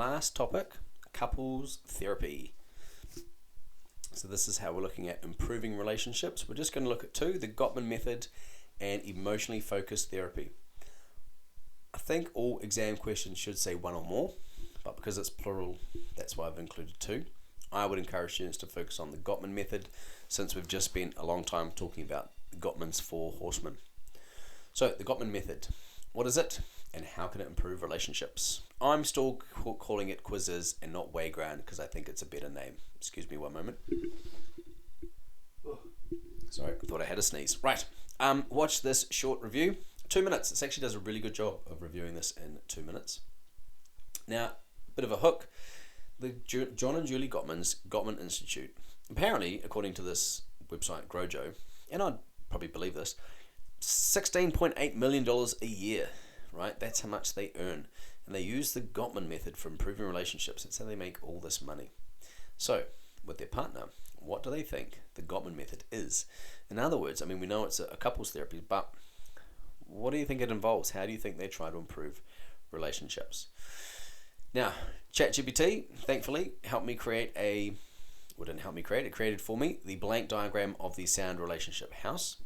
last topic, couples therapy. So this is how we're looking at improving relationships. We're just going to look at two, the Gottman method and emotionally focused therapy. I think all exam questions should say one or more, but because it's plural, that's why I've included two. I would encourage students to focus on the Gottman method, since we've just spent a long time talking about Gottman's 4 horsemen. So the Gottman method, what is it and how can it improve relationships? I'm still calling it quizzes and not Wayground because I think it's a better name. Excuse me one moment. Sorry, I thought I had a sneeze. Right, watch this short review. 2 minutes. This actually does a really good job of reviewing this in 2 minutes. Now, bit of a hook. The John and Julie Gottman's Gottman Institute. Apparently, according to this website, Grojo, and I'd probably believe this, $16.8 million a year, right? That's how much they earn. And they use the Gottman method for improving relationships. That's how they make all this money. So, with their partner, what do they think the Gottman method is? In other words, I mean, we know it's a couples therapy, but what do you think it involves? How do you think they try to improve relationships? Now, ChatGPT, thankfully, it created for me the blank diagram of the sound relationship house.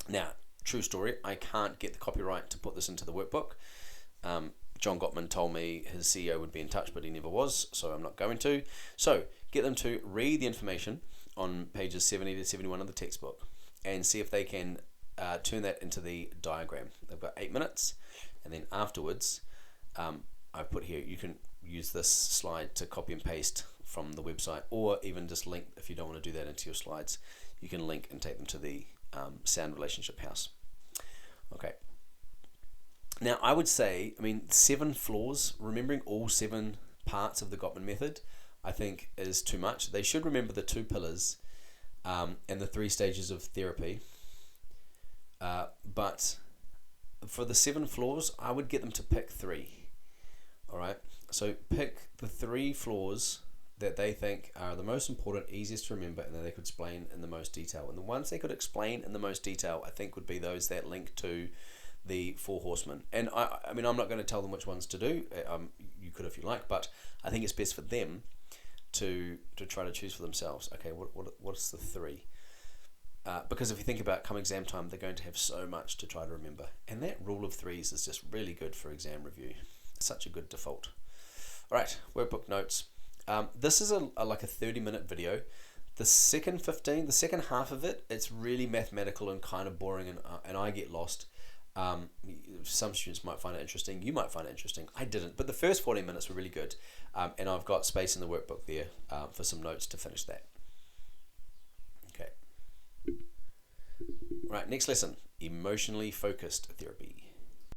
Now, true story, I can't get the copyright to put this into the workbook. John Gottman told me his CEO would be in touch, but he never was, so I'm not going to. So, get them to read the information on pages 70 to 71 of the textbook and see if they can turn that into the diagram. They've got 8 minutes, and then afterwards, I've put here, you can use this slide to copy and paste from the website, or even just link, if you don't want to do that into your slides, you can link and take them to the sound relationship house. Okay. Now, I would say, 7 floors, remembering all 7 parts of the Gottman method, I think is too much. They should remember the 2 pillars and the 3 stages of therapy. But for the 7 floors, I would get them to pick 3. All right. So pick the 3 floors that they think are the most important, easiest to remember, and that they could explain in the most detail. And the ones they could explain in the most detail, I think, would be those that link to the 4 horsemen. And I'm not going to tell them which ones to do. You could if you like, but I think it's best for them to try to choose for themselves. Okay, what's the 3? Because if you think about come exam time, they're going to have so much to try to remember. And that rule of 3s is just really good for exam review. Such a good default. All right, workbook notes. This is like a 30-minute video. The second half of it, it's really mathematical and kind of boring, and I get lost. Some students might find it interesting. You might find it interesting. I didn't. But the first 40 minutes were really good. And I've got space in the workbook there for some notes to finish that. Okay. Right, next lesson, emotionally focused therapy.